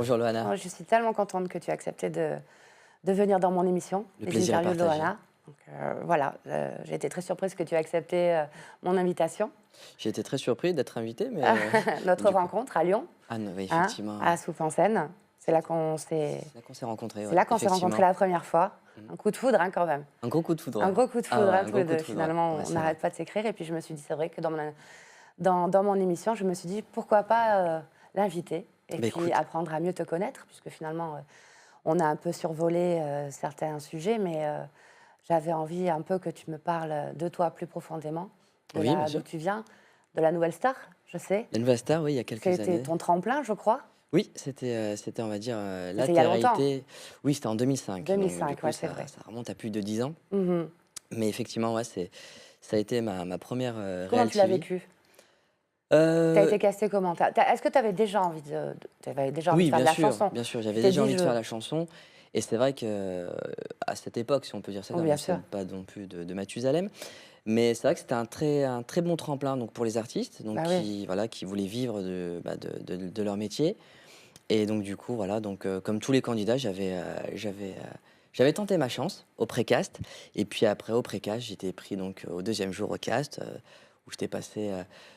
Bonjour Loana. Oh, je suis tellement contente que tu aies accepté de venir dans mon émission, Le les plaisir est interviews de partagé. Loana. Donc, voilà, j'ai été très surprise que tu aies accepté mon invitation. J'ai été très surpris d'être invité, mais Notre du coup. rencontre à Lyon, Ah non, oui, hein, effectivement. à Soupe en Seine. C'est là qu'on s'est, C'est là qu'on s'est rencontrés, c'est ouais, là qu'on s'est rencontrés effectivement. la première fois. Mhm. Un coup de foudre, hein, quand même. Un gros coup de foudre, Un ouais. gros coup de Ah foudre, ouais, hein, un tous gros les coup deux. de foudre, ouais. Finalement, Ouais, on c'est vrai. n'arrête pas de s'écrire. Et puis, je me suis dit, c'est vrai que dans mon émission, je me suis dit, pourquoi pas l'inviter et Bah puis écoute, apprendre à mieux te connaître, puisque finalement, on a un peu survolé certains sujets, mais j'avais envie un peu que tu me parles de toi plus profondément, oui, bien d'où sûr. tu viens, de la Nouvelle Star, je sais. La Nouvelle Star, oui, il y a quelques C'était années. ton tremplin, je crois. Oui, c'était, on va dire, C'était il y a longtemps. l'altérité. Oui, c'était en 2005. Donc, du 2005, coup, ouais, c'est vrai. ça remonte à plus de 10 ans. Mhm. Mais effectivement, ouais, ça a été ma première Comment réelle tu l'as TV. vécu? Tu as Euh, été casté comment? Est-ce que tu avais déjà envie t'avais déjà envie de oui, faire de la chanson? bien sûr. Tu J'avais t'es déjà dit, envie de faire la chanson. Et c'est vrai que à cette époque, si on peut dire ça, oh, quand bien même, sûr. c'est pas non plus de Mathusalem. Mais c'est vrai que c'était un très bon tremplin donc, pour les artistes donc, Bah oui, qui voulaient vivre de leur métier. Et donc, du coup, voilà, donc, comme tous les candidats, j'avais tenté ma chance au précast. Et puis après, au précast, j'étais pris donc, au deuxième jour au cast, où j'étais passé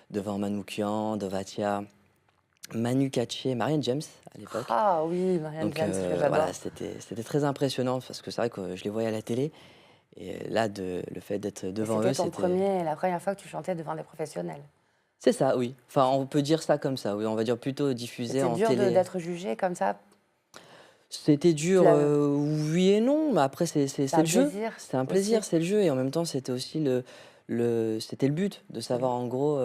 devant Manoukian, Dovatia, Manu Katché, Marianne James à l'époque. ah oui, Marianne Donc James, que voilà, j'adore. c'était très impressionnant parce que c'est vrai que je les voyais à la télé. Et là, le fait d'être Et devant eux, c'était c'était. la première fois que tu chantais devant des professionnels. C'est ça, oui. Enfin, on peut dire ça comme ça, oui. On va dire plutôt diffusé C'était en dur télé. d'être jugé comme ça. C'était Tu dur, l'as, oui et non, mais après, c'est c'est un le jeu. plaisir C'est un aussi. plaisir, c'est le jeu. Et en même temps, c'était aussi c'était le but de savoir en gros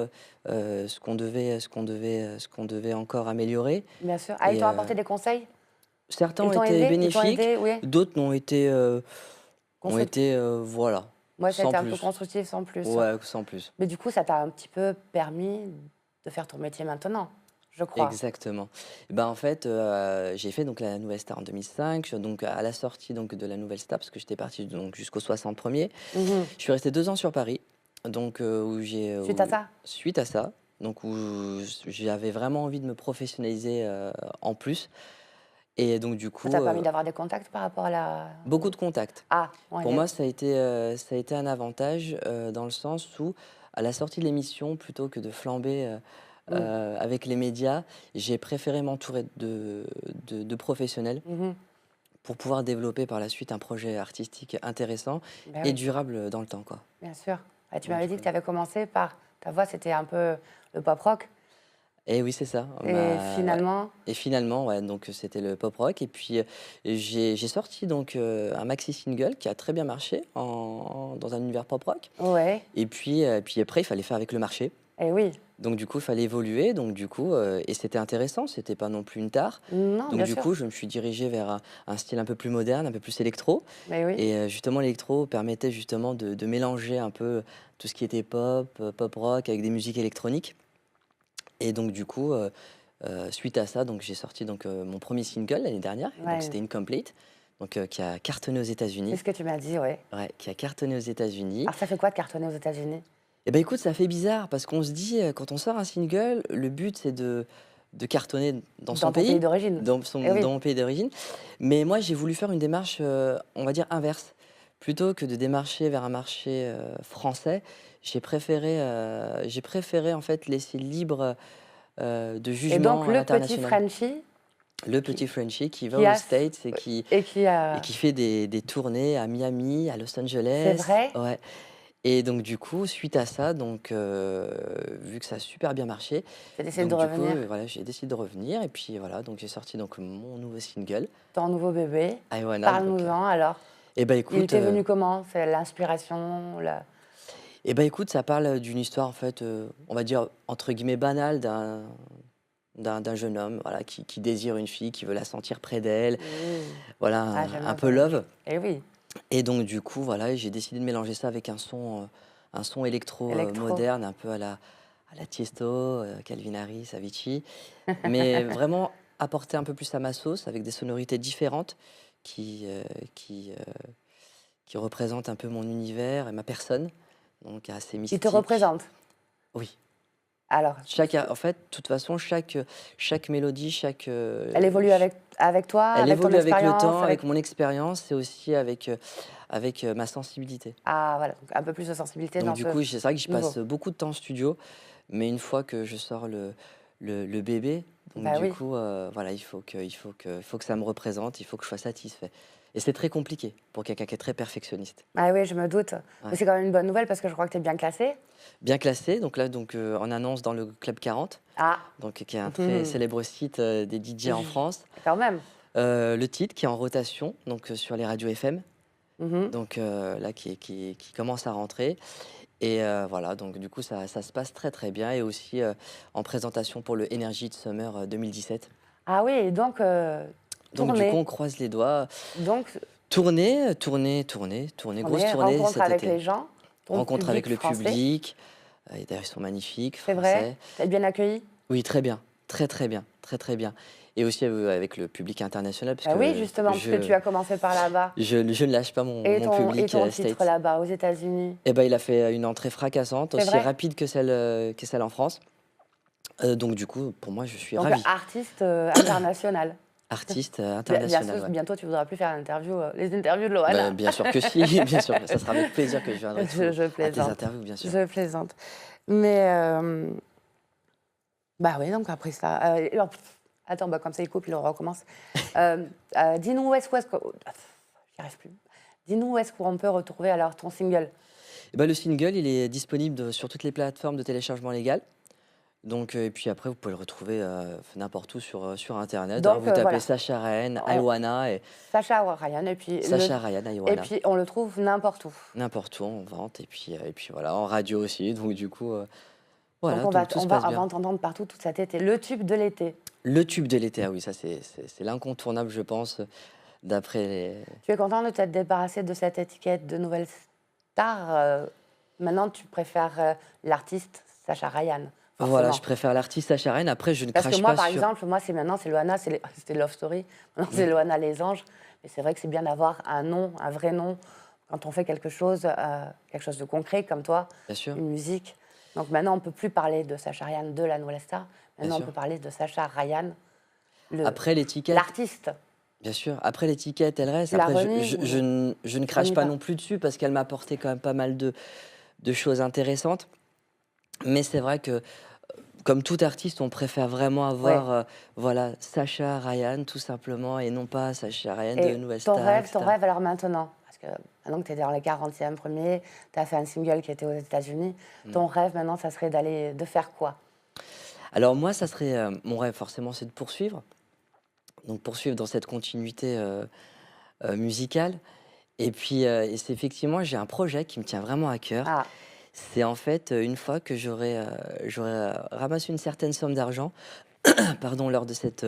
ce qu'on devait encore améliorer. Bien sûr. Ah, ils Et t'ont apporté des conseils? certains Ils ont t'ont été aidé? Ils t'ont bénéfiques, aidé, oui. d'autres ont Construct- été voilà, Moi, ça a sans été un peu plus. constructif sans plus. Ouais, sans plus. Mais du coup, ça t'a un petit peu permis de faire ton métier maintenant, je crois. Exactement. Et ben, en fait, j'ai fait donc la Nouvelle Star en 2005. Donc à la sortie donc de la Nouvelle Star, parce que j'étais parti donc jusqu'au 60 premiers, Mhm. je suis resté 2 ans sur Paris, donc Suite à ça? suite à ça, donc où j'avais vraiment envie de me professionnaliser, en plus et donc du Ça coup, t'a permis d'avoir des contacts par rapport à la... beaucoup de contacts. Ah, ouais, Pour moi, ça a été un avantage, dans le sens où, à la sortie de l'émission, plutôt que de flamber, mm, avec les médias, j'ai préféré m'entourer de professionnels mhm. pour pouvoir développer par la suite un projet artistique intéressant Ben et oui, durable dans le temps, quoi. bien sûr. Et tu Donc m'avais du dit coup que tu avais commencé par... Ta voix, c'était un peu le pop rock. et oui, c'est ça, Et ouais finalement, et finalement, ouais, donc c'était le pop rock et puis, j'ai sorti donc, un maxi single qui a très bien marché dans un univers pop rock ouais, et puis après il fallait faire avec le marché. et oui. Donc du coup, il fallait évoluer, donc du coup, et c'était intéressant, c'était pas non plus une tare. Non, Donc bien du sûr. coup, je me suis dirigé vers un style un peu plus moderne, un peu plus électro. Mais oui. Et justement, l'électro permettait justement de mélanger un peu tout ce qui était pop, pop rock avec des musiques électroniques. Et donc du coup, suite à ça, donc j'ai sorti donc mon premier single l'année dernière, et donc Ouais. c'était Incomplete, donc qui a cartonné aux C'est États-Unis. ce que tu m'as dit, ouais. Ouais, qui a cartonné aux États-Unis. Alors, ça fait quoi de cartonner aux États-Unis? Eh ben écoute, ça fait bizarre parce qu'on se dit, quand on sort un single, le but c'est de cartonner dans son Dans ton pays pays, d'origine? Eh oui. dans mon pays d'origine. Mais moi, j'ai voulu faire une démarche, on va dire inverse. Plutôt que de démarcher vers un marché, français, j'ai préféré en fait laisser libre, de Et donc, jugement à le petit l'international. Frenchie Le qui, petit Frenchie qui va qui aux a... States Et qui et a... qui fait des tournées à Miami, à Los C'est Angeles. vrai? Ouais. Et donc du coup, suite à ça, donc vu que ça a super bien marché, J'ai décidé de donc du coup, revenir. voilà, j'ai décidé de revenir et puis voilà, donc j'ai sorti donc mon nouveau single, Ton nouveau bébé. I Wanna, donc Parle-nous-en, alors. et bah Il écoute, t'est venu comment? C'est l'inspiration, ça parle d'une histoire en fait, on va dire entre guillemets «banale» d'un jeune homme, voilà, qui désire une fille, qui veut la sentir près d'elle, Mmh. voilà, Ah, j'aime un bien ce peu genre de choses. love. Eh oui, Et donc du coup, voilà, j'ai décidé de mélanger ça avec un son électro, électro. moderne, un peu à la Tiesto, Calvin Harris, Avicii, mais vraiment apporter un peu plus à ma sauce avec des sonorités différentes qui, heu, qui, heu, qui représentent un peu mon univers et ma personne, donc assez Il te mystique. représente. Oui, Alors, En fait, de toute façon, chaque mélodie, elle évolue avec toi, elle avec ton évolue avec le expérience, temps, avec... avec mon expérience et aussi avec ma sensibilité. Ah, voilà, donc un peu plus de sensibilité Donc dans du ce coup, c'est vrai que je nouveau. passe beaucoup de temps en studio, mais une fois que je sors le bébé, donc Bah du oui. coup, voilà, il faut que ça me représente, il faut que je sois satisfait. Et c'est très compliqué pour quelqu'un qui est très perfectionniste. Ah oui, je me doute. Mais Ouais. c'est quand même une bonne nouvelle parce que je crois que tu es bien classé. Bien classé, donc là, on annonce dans le Club 40, Ah, donc, qui est un très célèbre site des DJ en France. quand même. Le titre qui est en rotation, donc sur les radios FM, Mhm. donc là qui commence à rentrer. Et voilà, donc du coup ça se passe très très bien et aussi en présentation pour le Energy de Summer 2017. Ah oui, et donc, Donc du coup tournée. on croise les doigts, Donc, tourner, tourner, tourner, tourner, grosse tournée, tournée rencontre cet avec été. les gens, ton Rencontre avec public le français. public, et d'ailleurs ils sont magnifiques, C'est vrai? français. T'es bien accueilli? Oui, très bien, très très bien, très très bien. Et aussi avec le public international parce Bah oui, que justement, parce que tu as commencé par là-bas. je ne lâche pas mon, Et mon ton, public titre States. là-bas, aux États-Unis. Et ben il a fait une entrée fracassante, C'est aussi vrai? rapide que celle en France. Donc du coup, pour moi, je suis Donc, ravi. artiste international. Artiste Bien international, sûr, ouais. bientôt, tu voudras plus faire les interviews de Bah, Loana. bien sûr que si, bien sûr, ça sera avec plaisir que je viendrai Je à tes plaisante. interviews, bien sûr. Je plaisante. Mais, bah oui, donc après ça. Alors, attends, bah, comme ça, il coupe, il recommence. Dis-nous où est-ce j'y arrive plus. Dis-nous où est-ce qu'on peut retrouver alors ton single. Et ben, le single, il est disponible sur toutes les plateformes de téléchargement légal. Donc, et puis après, vous pouvez le retrouver n'importe où sur Internet, hein. Donc, Vous tapez voilà. Sacha Ryan, On- Iwana et Sacha Ryan, et puis, Sacha Ryan, Iwana. on le trouve n'importe où. N'importe où en vente. Et puis voilà, en radio aussi. Donc du coup, Donc, voilà, tout se passe on va bien. entendre partout tout cet été. Le tube de l'été. Le tube de l'été, ah oui, ça c'est l'incontournable, je pense, d'après les... Tu es content de t'être débarrassé de cette étiquette de nouvelle star maintenant, tu préfères l'artiste Sacha Ryan, Voilà, je forcément. préfère l'artiste Sacha Ryan. Après, je ne Parce que crache moi, pas par sur... exemple, c'est Loana, c'était Love Story. Maintenant, c'est Loana Les Anges. Mais c'est vrai que c'est bien d'avoir un nom, un vrai nom, quand on fait quelque chose de concret comme toi, Bien sûr, une musique. Donc maintenant, on ne peut plus parler de Sacha Ryan, de la nouvelle star. bien Maintenant, on sûr. peut parler de Sacha Ryan, Après l'étiquette, l'artiste. bien sûr. Après l'étiquette, elle reste. Tu l'as Après, remis ou je ne tu crache remis pas pas? non plus dessus parce qu'elle m'a apporté quand même pas mal de choses intéressantes. Mais c'est vrai que, comme tout artiste, on préfère vraiment Ouais. avoir, voilà, Sacha Ryan, tout simplement, et non pas Sacha Ryan de Et Nouvelle ton Star, rêve, etc. alors maintenant, parce que maintenant que tu es dans les 40e premiers, tu as fait un single qui était aux États-Unis, Mm. ton rêve maintenant, ça serait de faire quoi? Alors moi, ça serait... mon rêve, forcément, c'est de poursuivre. Donc poursuivre dans cette continuité musicale. Et puis, et c'est effectivement, j'ai un projet qui me tient vraiment à cœur. Ah, C'est en fait, une fois que j'aurai ramassé une certaine somme d'argent, pardon, lors de cette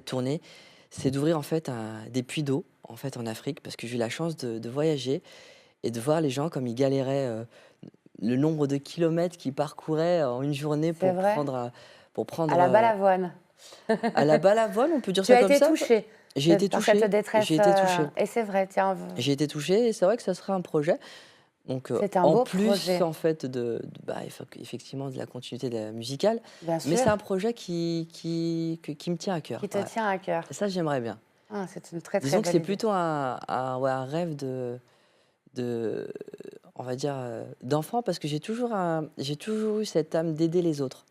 tournée, c'est d'ouvrir en fait des puits d'eau en fait en Afrique, parce que j'ai eu la chance de voyager et de voir les gens comme ils galéraient, le nombre de kilomètres qu'ils parcouraient en une journée c'est vrai? pour À prendre la Balavoine. à la Balavoine, on peut dire Tu ça as comme été ça. touchée J'ai été par cette touché, détresse. j'ai été touché. Et c'est vrai, tiens, J'ai été touché et c'est vrai que ça serait un projet. Donc, c'est un en beau plus, projet, en fait, effectivement, de la continuité musicale, bien mais sûr, c'est un projet qui me tient à cœur. qui te Ouais. tient à cœur. Et ça, j'aimerais bien. Ah, c'est une très très Disons que belle c'est idée. plutôt ouais, un rêve de, on va dire, d'enfant, parce que j'ai toujours eu cette âme d'aider les autres.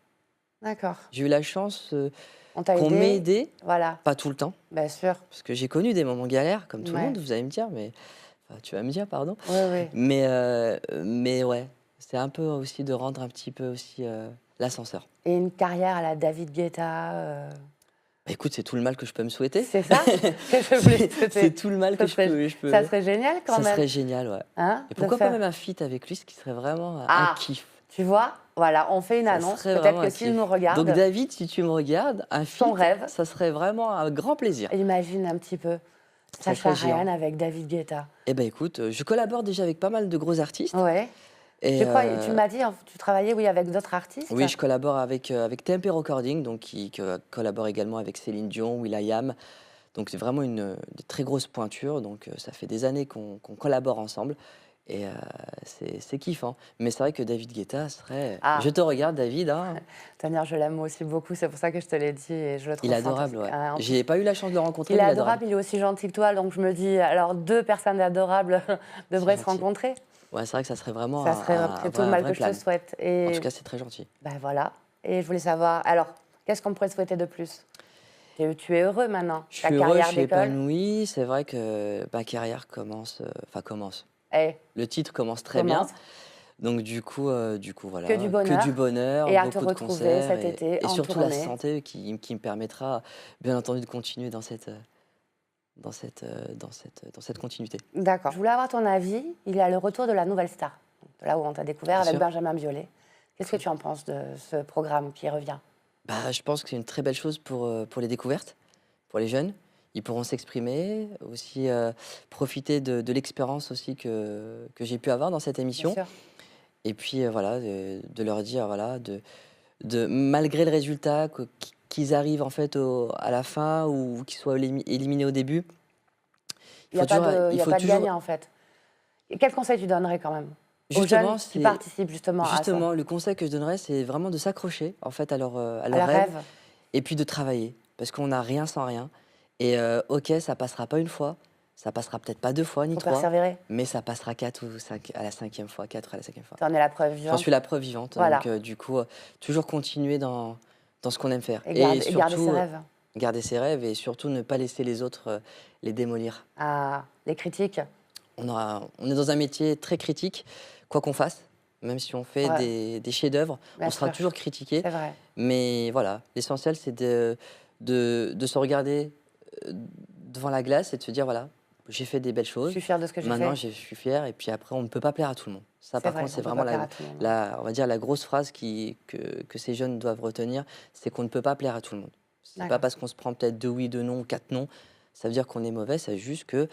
D'accord. J'ai eu la chance On t'a qu'on m'ait aidé, aidé, voilà, pas tout le temps, bien sûr. parce que j'ai connu des moments galères, comme tout le Ouais. monde, vous allez me dire, mais enfin, tu vas me dire, pardon. Oui, oui. Mais ouais, c'est un peu aussi de rendre un petit peu aussi l'ascenseur. Et une carrière à la David Guetta, Bah, écoute, c'est tout le mal que je peux me souhaiter. c'est ça que je voulais te C'est souhaiter. tout le mal Ça que serait, je peux. ça serait génial quand Ça même, serait génial, ouais. hein, Et de pourquoi pas faire. même un feat avec lui, ce qui serait vraiment un Ah, kiff. tu vois, voilà, on fait une Ça annonce. serait Peut-être vraiment que un s'il nous kiff. Donc regarde, David, si tu me regardes, un ton feat, rêve, ça serait vraiment un grand plaisir. imagine un petit peu Ça Sacha serait géant. Ryan avec David Guetta. Eh ben écoute, je collabore déjà avec pas mal de gros artistes. Ouais. Et Je crois, tu m'as dit, tu travaillais, oui, avec d'autres artistes. oui, je collabore avec Tempe Recording, donc qui collabore également avec Céline Dion, will.i.am. Donc c'est vraiment des très grosses pointures. Donc ça fait des années qu'on collabore ensemble. Et c'est kiffant. Mais c'est vrai que David Guetta serait... Ah, Je te regarde, David, hein. Tania, je l'aime aussi beaucoup, c'est pour ça que je te l'ai dit et je le Il trouve est adorable, fantastique. ouais. Ah, en plus, J'ai pas eu la chance de le rencontrer, il est mais il est adorable, adorable. il est aussi gentil que toi, donc je me dis, alors deux personnes adorables C'est devraient se gentil. rencontrer. Ouais, c'est vrai que ça serait vraiment Ça serait un c'est tout le un mal vrai que je te plan. souhaite. En tout Et cas, c'est très gentil. ben voilà. Et je voulais savoir, alors, qu'est-ce qu'on pourrait te souhaiter de plus? Tu es heureux maintenant, Je ta suis heureux, je carrière suis d'école. épanoui. C'est vrai que ma carrière commence, enfin commence. Eh, Le titre commence très bien. commence. Donc du coup Que du voilà, que du bonheur bonheur, et à te beaucoup de retrouver concerts cet été et en surtout la tournée. santé qui me permettra, bien entendu, de continuer dans cette continuité. D'accord. Je voulais avoir ton avis. Il y a le retour de la Nouvelle Star, de là où on t'a découvert Bien avec sûr. Benjamin Biolay. Qu'est-ce que tu en penses de ce programme qui revient? Bah, je pense que c'est une très belle chose pour les découvertes, pour les jeunes. Ils pourront s'exprimer, aussi profiter de l'expérience aussi que j'ai pu avoir dans cette Bien émission. sûr. Et puis voilà, de leur dire, voilà, malgré le résultat, qu'ils arrivent en fait à la fin ou qu'ils soient éliminés au début, Il n'y a il il y a faut pas de toujours, gagnant, en fait. Et quel conseil tu donnerais quand même aux justement, jeunes qui participent justement à ça, le conseil que je donnerais, c'est vraiment de s'accrocher en fait à à leurs leur rêves rêve? et puis de travailler, parce qu'on n'a rien sans rien. Et ok, ça passera pas une fois, ça passera peut-être pas deux fois Il ni faut trois, persévérer. mais ça passera quatre ou cinq à la cinquième fois, quatre à la cinquième fois. Tu en es la preuve J'en vivante. suis la preuve vivante. Donc Voilà. du coup, toujours continuer dans ce qu'on aime faire et Et garder ses surtout rêves. garder ses rêves et surtout ne pas laisser les autres les démolir. Ah, les critiques. On est dans un métier très critique, quoi qu'on fasse, même si on fait Ouais, des chefs-d'œuvre, on bien sera sûr. toujours critiqué. C'est vrai. Mais voilà, l'essentiel, c'est de se regarder devant la glace et de se dire, voilà, j'ai fait des belles Je choses, suis fière de ce que j'ai maintenant fait. je suis fier, et puis après, on ne peut pas plaire à tout le monde. Ça, C'est par vrai, contre, on c'est ne peut vraiment pas plaire à tout le monde. on va dire, la grosse phrase que ces jeunes doivent retenir, c'est qu'on ne peut pas plaire à tout le monde. C'est pas D'accord. parce qu'on se prend peut-être deux oui, deux non, ou quatre non, ça veut dire qu'on est mauvais, c'est juste que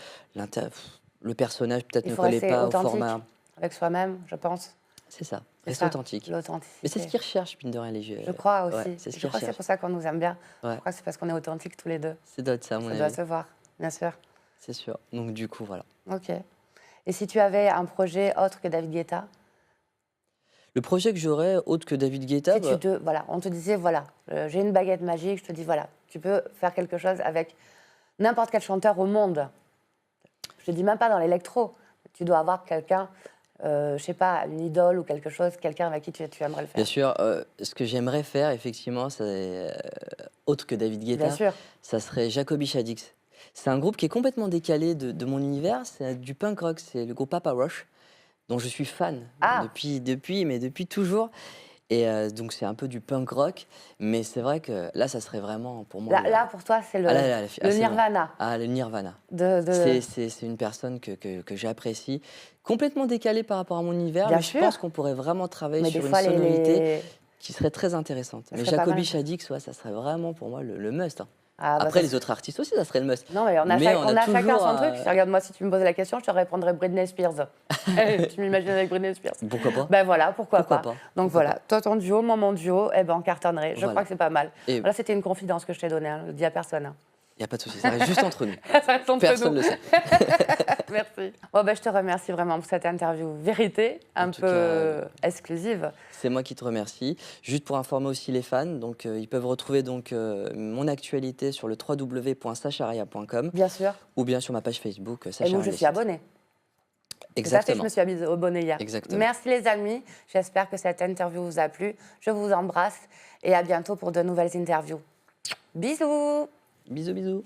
le personnage peut-être Il ne faut collait rester pas au authentique format. avec soi-même, je pense. C'est ça, C'est rester ça, authentique. Mais c'est ce l'authenticité. qu'ils recherchent, mine de rien, les jeux. Je crois Ouais, aussi. c'est ce Je qu'ils crois que c'est recherchent. pour ça qu'on nous aime bien. Je Ouais, crois que c'est parce qu'on est authentiques tous les deux. c'est doit être ça, à mon Ça doit avis. se voir, bien sûr. C'est sûr. Donc, du coup, voilà. Ok. Et si tu avais un projet autre que David Guetta, Le projet que j'aurais, autre que David Guetta, si tu te, voilà, on te disait, voilà, j'ai une baguette magique, je te dis, voilà, tu peux faire quelque chose avec n'importe quel chanteur au monde. Je te dis même pas dans l'électro. Tu dois avoir quelqu'un, je sais pas, une idole ou quelque chose, quelqu'un avec qui tu aimerais le bien faire. sûr, ce que j'aimerais faire, effectivement, c'est autre que David Bien Guetta, sûr. ça serait Jacobi Shaddix. C'est un groupe qui est complètement décalé de mon univers. C'est du punk rock. C'est le groupe Papa Roach, dont je suis fan Ah, mais depuis toujours. Et donc, c'est un peu du punk rock. Mais c'est vrai que là, ça serait vraiment pour moi là pour toi, c'est Ah là là, le c'est bon. Nirvana Ah, le Nirvana. de... C'est une personne que j'apprécie, complètement décalée par rapport à mon univers, Bien mais je sûr. pense qu'on pourrait vraiment travailler Mais des sur une fois, sonorité qui serait très intéressante. ça Mais serait pas Jacobi mal. Shaddix, ouais, ça serait vraiment pour moi le must, hein. Ah, bah, Après, ça les autres artistes aussi, ça serait le must. Non, mais Mais on a chacun toujours, son truc. Regarde-moi, si tu me posais la question, je te répondrais Britney Spears. Tu m'imagines avec Britney Spears. pourquoi pas? Ben voilà, pourquoi Pourquoi pas. pas? Donc Pourquoi voilà, toi ton duo, moi mon duo, eh ben on cartonnerait. Je Voilà. crois que c'est pas mal. Et Voilà, c'était une confidence que je t'ai donnée, hein, je le dis à personne. Hein. il n'y a pas de souci, ça reste juste entre nous. Ça reste entre Personne nous. ne le sait. Merci. Bon, ben, je te remercie vraiment pour cette interview vérité, un En tout peu cas, exclusive. c'est moi qui te remercie. Juste pour informer aussi les fans, donc ils peuvent retrouver donc mon actualité sur le www.sacharia.com Bien sûr. ou bien sur ma page Facebook Et Sacha nous, je suis abonnée. Tout à fait, je Exactement. me suis abonnée hier. Exactement. Merci les amis. J'espère que cette interview vous a plu. Je vous embrasse et à bientôt pour de nouvelles interviews. Bisous. Bisous, bisous.